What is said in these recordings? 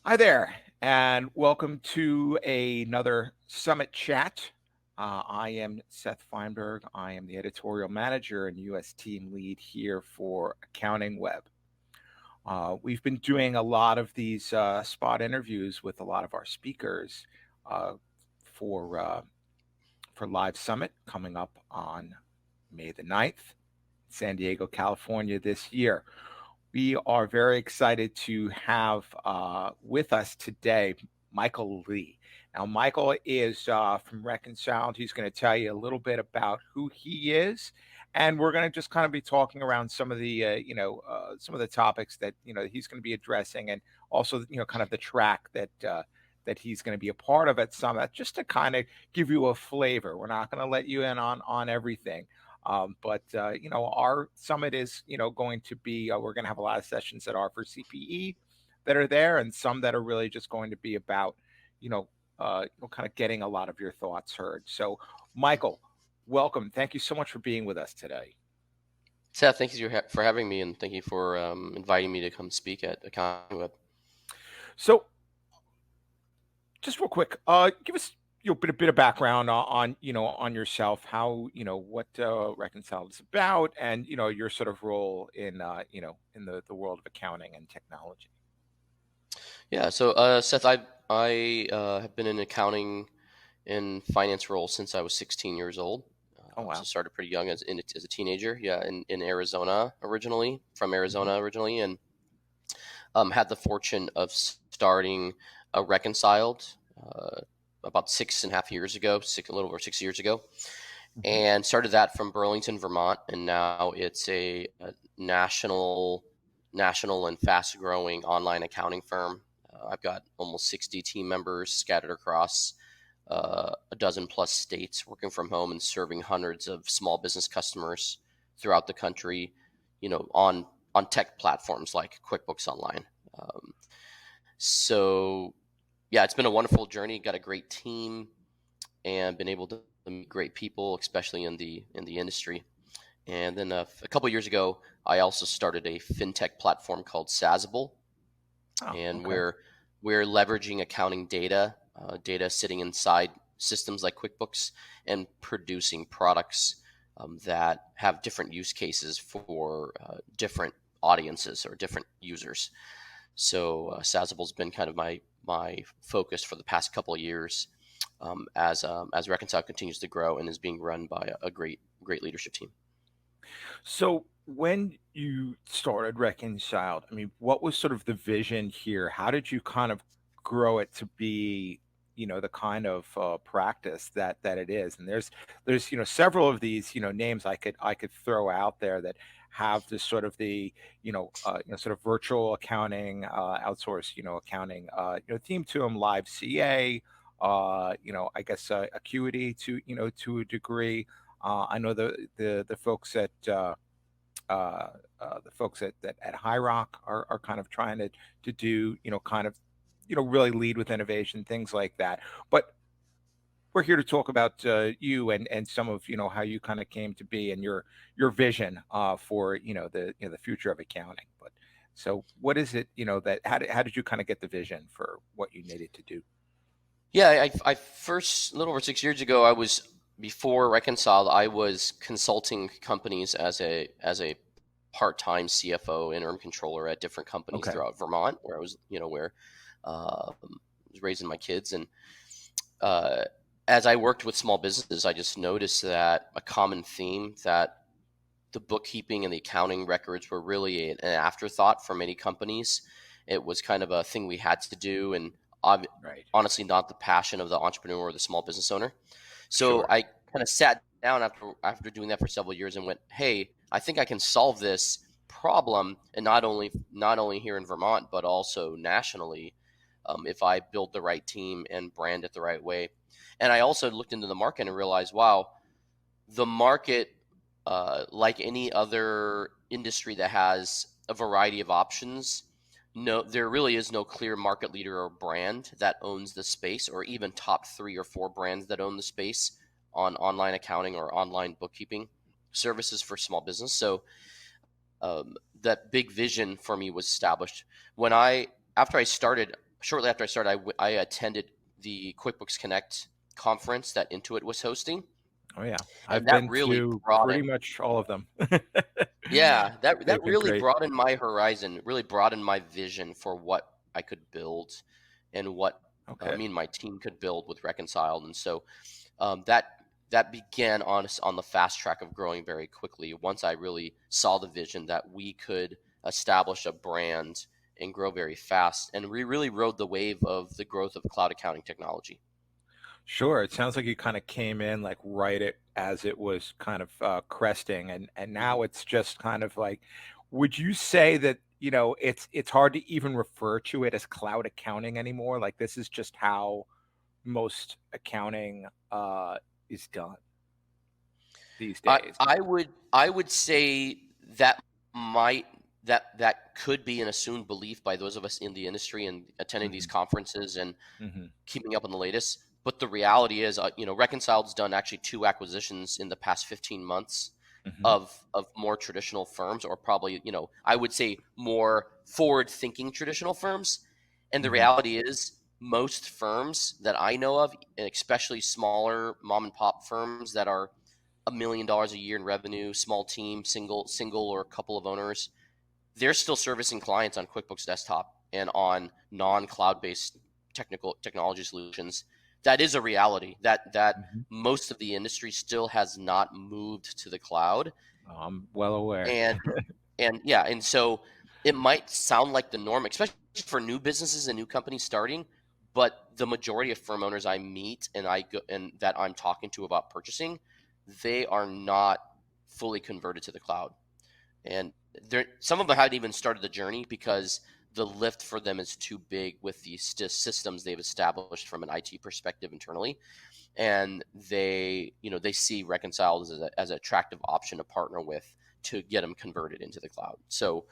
Hi there, and welcome to another Summit Chat. I am Seth Feinberg. I am the editorial manager and U.S. team lead here for AccountingWEB. We've been doing a lot of these spot interviews with a lot of our speakers uh, for uh, for Live Summit coming up on May the 9th, San Diego, California this year. We are very excited to have with us today Michael Lee. Now, Michael is from Reconciled. He's going to tell you a little bit about who he is, and we're going to just kind of be talking around some of the, some of the topics that he's going to be addressing, and also kind of the track that he's going to be a part of at Summit, just to kind of give you a flavor. We're not going to let you in on everything. But our summit is, going to be, we're going to have a lot of sessions that are for CPE that are there, and some that are really just going to be about, kind of getting a lot of your thoughts heard. So, Michael, welcome. Thank you so much for being with us today. Seth, thank you for having me, and thank you for inviting me to come speak at AccountingWEB. So, just real quick, give us a bit of background on yourself, how what Reconciled is about, and your sort of role in in the world of accounting and technology. Yeah, so Seth, I have been in accounting and finance role since I was 16 years old. Oh wow. So started pretty young as a teenager. Yeah, in Arizona originally, from Arizona originally, and had the fortune of starting Reconciled about 6.5 years ago, a little over 6 years ago. And started that from Burlington, Vermont, and now it's a national and fast-growing online accounting firm. I've got almost 60 team members scattered across a dozen plus states, working from home and serving hundreds of small business customers throughout the country, on tech platforms like QuickBooks Online. So, yeah, it's been a wonderful journey. Got a great team, and been able to meet great people, especially in the industry. And then a couple of years ago, I also started a fintech platform called Sizable, and Okay. we're leveraging accounting data sitting inside systems like QuickBooks, and producing products that have different use cases for different audiences or different users. So Sizable's been kind of my focus for the past couple of years, as Reconcile continues to grow and is being run by a great leadership team. So when you started Reconciled, I mean, what was sort of the vision here? How did you kind of grow it to be, the kind of practice that it is? And there's several of these names I could throw out there that have this sort of the sort of virtual accounting, outsource accounting theme to them. Live CA, I guess Acuity to a degree. I know the folks at High Rock are kind of trying to do kind of really lead with innovation, things like that. But we're here to talk about you and some of how you kind of came to be, and your vision for the future of accounting. But so what is it that how did you kind of get the vision for what you needed to do? Yeah, I first, a little over 6 years ago, before Reconciled, I was consulting companies as a part-time CFO, interim controller at different companies Okay. throughout Vermont, where I was, where I was raising my kids. And uh, as I worked with small businesses, I just noticed that a common theme, that the bookkeeping and the accounting records were really an afterthought for many companies. It was kind of a thing we had to do, and Right. honestly not the passion of the entrepreneur or the small business owner. So Sure. I kind of sat down after doing that for several years and went, hey, I think I can solve this problem, and not only here in Vermont but also nationally, if I build the right team and brand it the right way. And I also looked into the market and realized, wow, the market, like any other industry that has a variety of options, no, there really is no clear market leader or brand that owns the space, or even top 3 or 4 brands that own the space on online accounting or online bookkeeping services for small business. So that big vision for me was established when after I started. shortly after I started, I attended the QuickBooks Connect conference that Intuit was hosting, Oh yeah, and I've that been really to pretty broadened. much all of them. Yeah, that They've been really great. broadened my horizon, really broadened my vision for what I could build and what Okay. me and my team could build with Reconciled. And so that began on us on the fast track of growing very quickly once I really saw the vision that we could establish a brand and grow very fast. And we really rode the wave of the growth of cloud accounting technology. Sure. It sounds like you kind of came in like right it as it was kind of cresting, and Mhm. now it's just kind of like, would you say that, it's hard to even refer to it as cloud accounting anymore? Like this is just how most accounting is done these days. I would say that might that could be an assumed belief by those of us in the industry and attending these Hmm. conferences and Hmm. keeping up on the latest. But the reality is, Reconciled's done actually 2 acquisitions in the past 15 months Hmm. of more traditional firms, or probably, I would say more forward thinking traditional firms. And the Hmm. reality is, most firms that I know of, and especially smaller mom and pop firms that are $1 million a year in revenue, small team, single or a couple of owners, they're still servicing clients on QuickBooks Desktop and on non-cloud based technical technology solutions. That is a reality that Hmm. most of the industry still has not moved to the cloud. I'm well aware. And yeah, and so it might sound like the norm, especially for new businesses and new companies starting, but the majority of firm owners I meet and I go and that I'm talking to about purchasing, they are not fully converted to the cloud. And some of them haven't even started the journey because the lift for them is too big with the systems they've established from an IT perspective internally, and they see Reconciled as an attractive option to partner with to get them converted into the cloud. So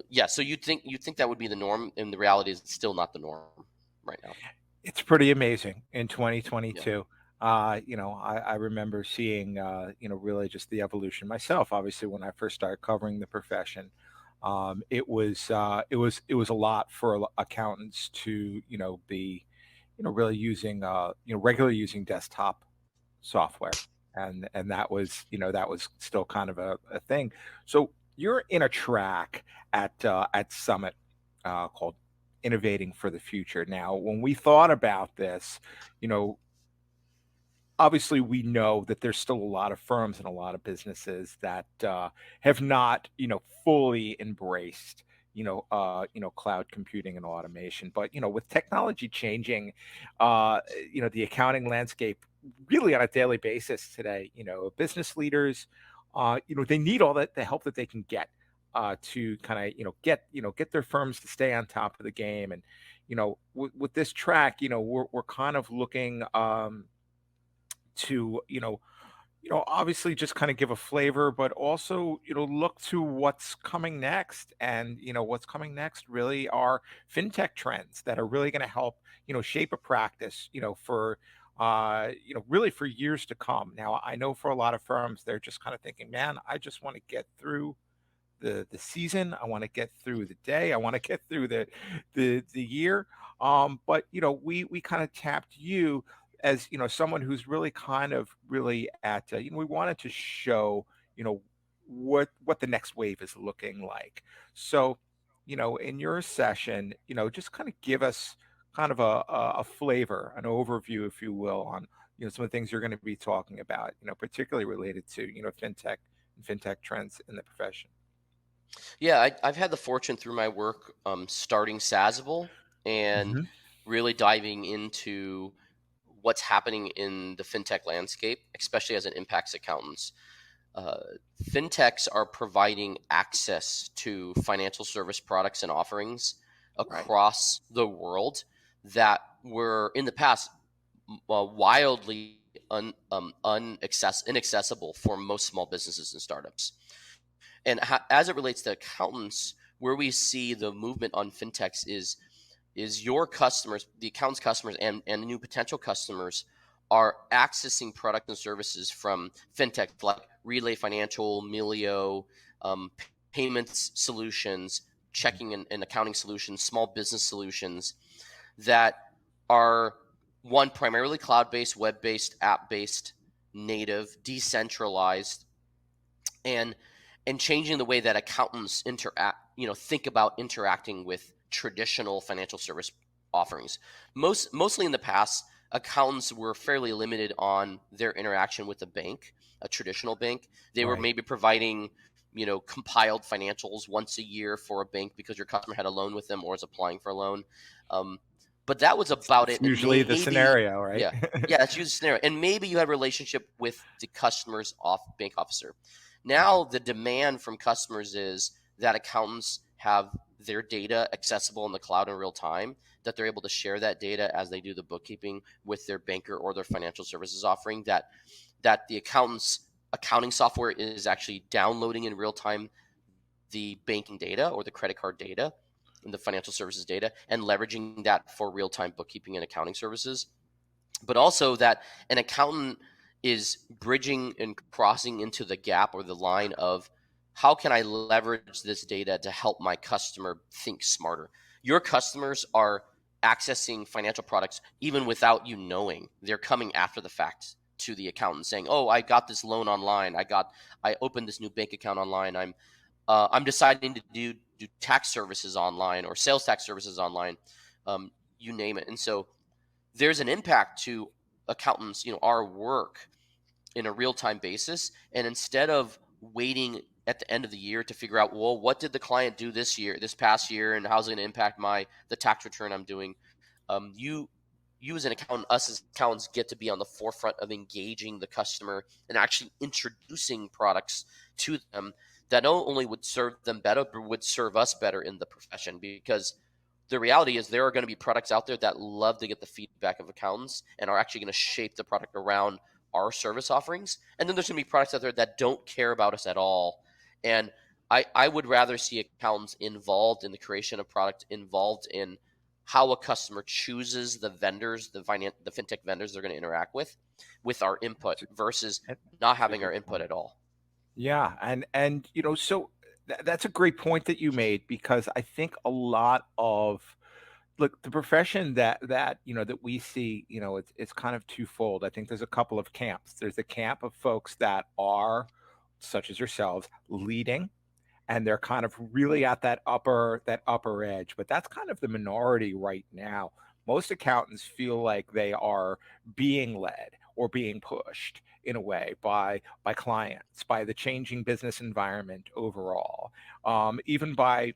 yeah, so you'd think that would be the norm, and the reality is it's still not the norm right now. It's pretty amazing in Yeah. 2022. I remember seeing, really just the evolution myself. Obviously, when I first started covering the profession, it was a lot for accountants to, be, really using, regularly using desktop software, and that was still kind of a thing. So you're in a track at Summit called Innovating for the Future. Now, when we thought about this, you know, obviously we know that there's still a lot of firms and a lot of businesses that have not, fully embraced, cloud computing and automation. But with technology changing, uh, the accounting landscape really on a daily basis today, business leaders, they need all that the help that they can get to kind of get their firms to stay on top of the game. And with this track, we're kind of looking to obviously just kind of give a flavor, but also look to what's coming next. And what's coming next really are fintech trends that are really going to help shape a practice for really for years to come. Now, I know for a lot of firms, they're just kind of thinking, man, I just want to get through the season. I want to get through the day. I want to get through the year. But we kind of tapped you as someone who's really kind of really at we wanted to show what the next wave is looking like. So in your session, just kind of give us kind of a flavor, an overview, if you will, on some of the things you're going to be talking about, particularly related to fintech and fintech trends in the profession. Yeah, I've had the fortune through my work starting Sizable and Mhm. really diving into what's happening in the fintech landscape, especially as it impacts accountants. Uh, Fintechs are providing access to financial service products and offerings Right. across the world that were in the past wildly inaccessible for most small businesses and startups. And as it relates to accountants, where we see the movement on fintechs is your customers, the accountants customers, and new potential customers are accessing product and services from fintech like Relay Financial, Melio, payments solutions, checking and accounting solutions, small business solutions that are one primarily cloud-based, web-based, app-based, native, decentralized, and changing the way that accountants interact, think about interacting with traditional financial service offerings. Mostly in the past, accountants were fairly limited on their interaction with a bank, a traditional bank. They were Right. maybe providing, compiled financials once a year for a bank because your customer had a loan with them or is applying for a loan. Um, but that was about It's it. And usually the maybe, scenario, right? yeah, yeah, that's usually the scenario. And maybe you had a relationship with the customer's bank officer. Mhm. Now the demand from customers is that accountants have their data accessible in the cloud in real time, that they're able to share that data as they do the bookkeeping with their banker or their financial services offering, that the accountant's accounting software is actually downloading in real time the banking data or the credit card data and the financial services data and leveraging that for real time bookkeeping and accounting services, but also that an accountant is bridging and crossing into the gap or the line of how can I leverage this data to help my customer think smarter. Your customers are accessing financial products even without you knowing. They're coming after the fact to the accountant saying, "Oh, I got this loan online. I opened this new bank account online. I'm deciding to do tax services online or sales tax services online, you name it." And so there's an impact to accountants, our work in a real time basis. And instead of waiting at the end of the year to figure out, well, what did the client do this past year, and how's it going to impact the tax return I'm doing, you as an accountant, us as accountants, get to be on the forefront of engaging the customer and actually introducing products to them that not only would serve them better, but would serve us better in the profession. Because the reality is there are going to be products out there that love to get the feedback of accountants and are actually going to shape the product around our service offerings. And then there's going to be products out there that don't care about us at all. And I would rather see accountants involved in the creation of product, involved in how a customer chooses the vendors, the fintech vendors they're going to interact with our input That's a versus not that's a having our good input point. at all. Yeah, and so that's a great point that you made because I think a lot of look, the profession that we see, it's kind of twofold. I think there's a couple of camps. There's a camp of folks that are, such as yourselves, leading, and they're kind of really at that upper edge, but that's kind of the minority right now. Most accountants feel like they are being led or being pushed in a way by clients, by the changing business environment overall, even by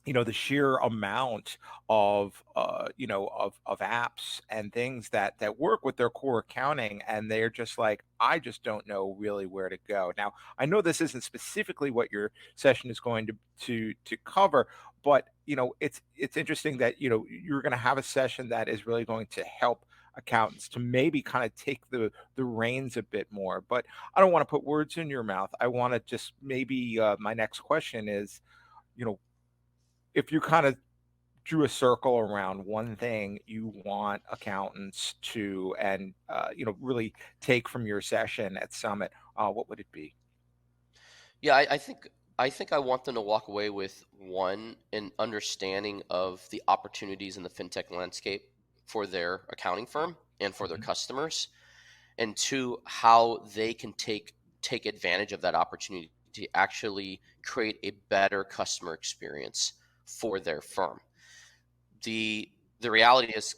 the sheer amount of apps and things that work with their core accounting, and they're just like, I just don't know really where to go. Now, I know this isn't specifically what your session is going to cover, but it's interesting that you're going to have a session that is really going to help accountants to maybe kind of take the reins a bit more. But I don't want to put words in your mouth. I want to just maybe my next question is, you know if you kind of drew a circle around one thing you want accountants to and really take from your session at Summit, what would it be? Yeah, I think I want them to walk away with one, an understanding of the opportunities in the fintech landscape for their accounting firm and for their Mhm. customers, and two, how they can take advantage of that opportunity to actually create a better customer experience for their firm. The reality is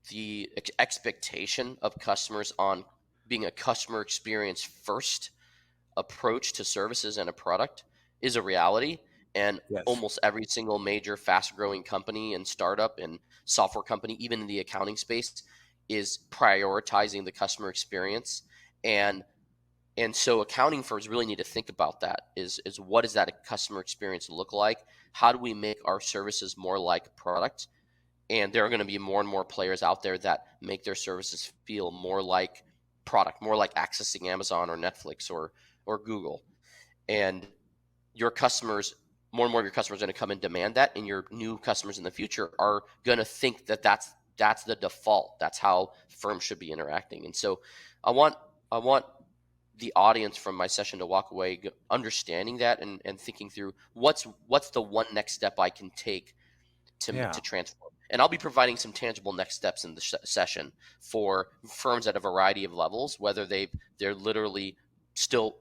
the expectation of customers on being a customer experience first approach to services and a product is a reality. And Yes. almost every single major fast growing company and startup and software company, even in the accounting space, is prioritizing the customer experience. And so accounting firms really need to think about that, is what does that customer experience look like? How do we make our services more like product? And there are going to be more and more players out there that make their services feel more like product, more like accessing Amazon or Netflix or Google. And your customers, more and more of your customers are going to come and demand that, and your new customers in the future are going to think that that's the default. That's how firms should be interacting. And so I want the audience from my session to walk away understanding that, and thinking through what's the one next step I can take Yeah. to transform. And I'll be providing some tangible next steps in the session for firms at a variety of levels, whether they're literally still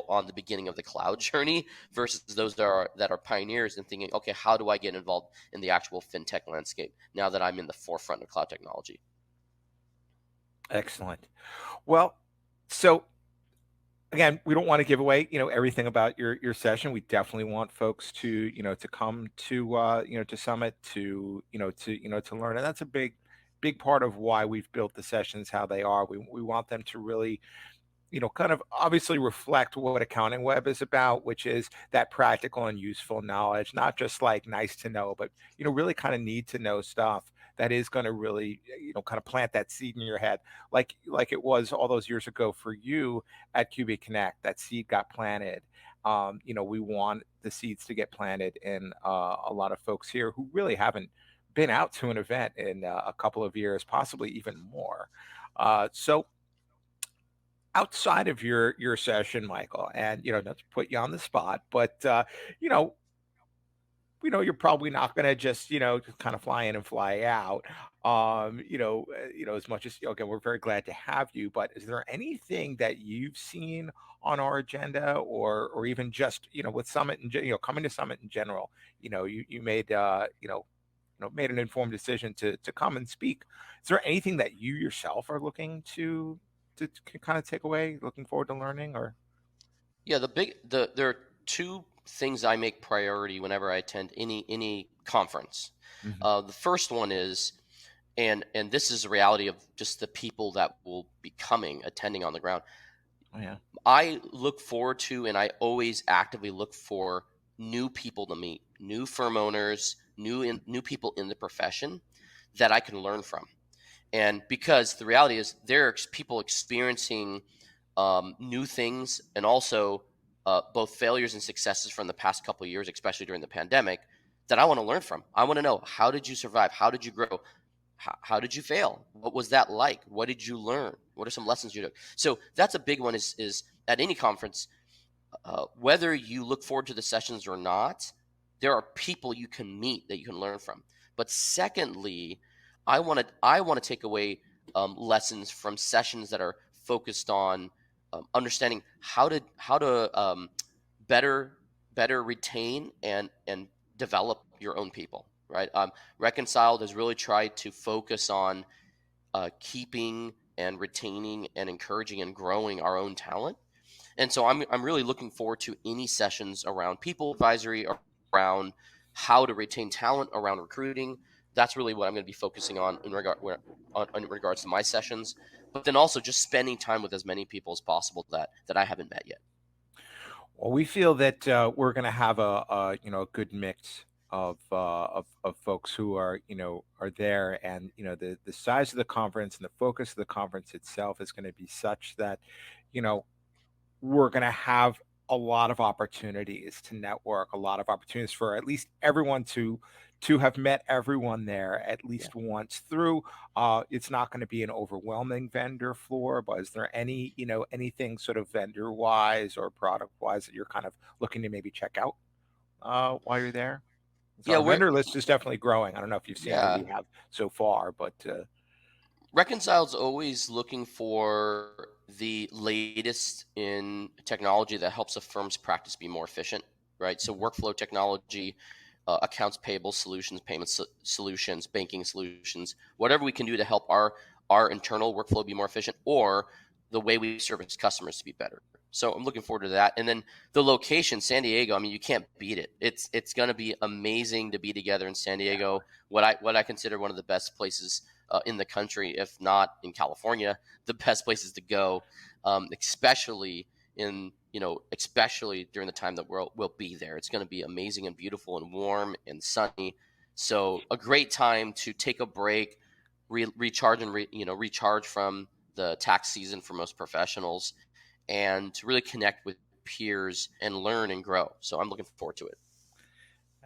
on the beginning of the cloud journey versus those that are pioneers and thinking, okay, how do I get involved in the actual fintech landscape now that I'm in the forefront of cloud technology? Excellent. Well, so again, we don't want to give away, everything about your session. We definitely want folks to, to come to, to Summit to learn. And that's a big part of why we've built the sessions how they are. We want them to really, kind of obviously reflect what AccountingWEB is about, which is that practical and useful knowledge, not just like nice to know, but really kind of need to know stuff that is going to really, kind of plant that seed in your head, like it was all those years ago for you at QB Connect. That seed got planted. We want the seeds to get planted in a lot of folks here who really haven't been out to an event in a couple of years, possibly even more. So outside of your session, Michael, and not to put you on the spot, but you know, you're probably not going to just just kind of fly in and fly out. As much as again, we're very glad to have you. But is there anything that you've seen on our agenda, or even just with Summit and coming to Summit in general? You made made an informed decision to come and speak. Is there anything that you yourself are looking to kind of take away, looking forward to learning, or? Yeah, there are two things I make priority whenever I attend any conference. Mhm. The first one is, and this is the reality of just the people that will be coming attending on the ground. Oh, yeah. I look forward to, and I always actively look for new people to meet, new firm owners, new people in the profession that I can learn from. And because the reality is, there are people experiencing new things, and also both failures and successes from the past couple of years, especially during the pandemic, that I want to learn from. I want to know, how did you survive? How did you grow? How did you fail? What was that like? What did you learn? What are some lessons you took? So that's a big one. Is at any conference, whether you look forward to the sessions or not, there are people you can meet that you can learn from. But secondly, I want to take away lessons from sessions that are focused on understanding how to better better retain and develop your own people. Right. Reconciled has really tried to focus on keeping and retaining and encouraging and growing our own talent, and so I'm really looking forward to any sessions around people advisory, around how to retain talent, around recruiting. That's really what I'm going to be focusing on in regards to my sessions. But then also just spending time with as many people as possible that I haven't met yet. Well, we feel that we're going to have a a good mix of folks who are are there, and the size of the conference and the focus of the conference itself is going to be such that you know we're going to have a lot of opportunities to network, a lot of opportunities for at least everyone to have met everyone there at Yeah. least once through. It's not going to be an overwhelming vendor floor, but is there any, anything sort of vendor wise or product wise that you're kind of looking to maybe check out while you're there? So Yeah, our we're vendor list is definitely growing. I don't know if you've seen what yeah. we have so far, but Reconciled's always looking for the latest in technology that helps a firm's practice be more efficient, right? So workflow technology, accounts payable solutions, payment solutions, banking solutions, whatever we can do to help our internal workflow be more efficient, or the way we service customers to be better. So I'm looking forward to that. And then the location, San Diego. I mean, you can't beat it. It's going to be amazing to be together in San yeah. Diego. What I consider one of the best places in the country, if not in California, the best places to go, especially especially during the time that we'll be there. It's going to be amazing and beautiful and warm and sunny. So a great time to take a break, recharge and recharge from the tax season for most professionals, and to really connect with peers and learn and grow. So I'm looking forward to it.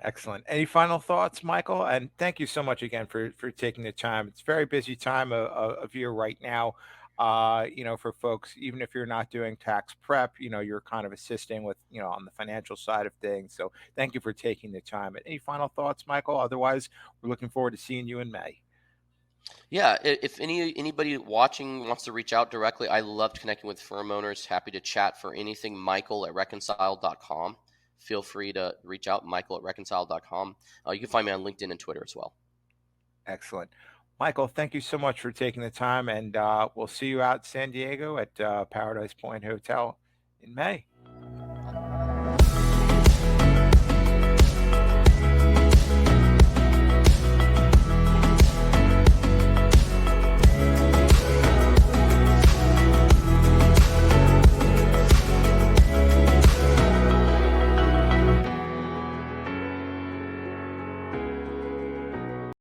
Excellent. Any final thoughts, Michael? And thank you so much again for taking the time. It's a very busy time of year right now. for folks, even if you're not doing tax prep, you're kind of assisting with, on the financial side of things. So thank you for taking the time. Any final thoughts, Michael? Otherwise, we're looking forward to seeing you in May. Yeah, if anybody watching wants to reach out directly, I loved connecting with firm owners. Happy to chat for anything. Michael at reconcile.com. Feel free to reach out, Michael at reconcile.com. You can find me on LinkedIn and Twitter as well. Excellent. Michael, thank you so much for taking the time, and we'll see you out in San Diego at Paradise Point Hotel in May.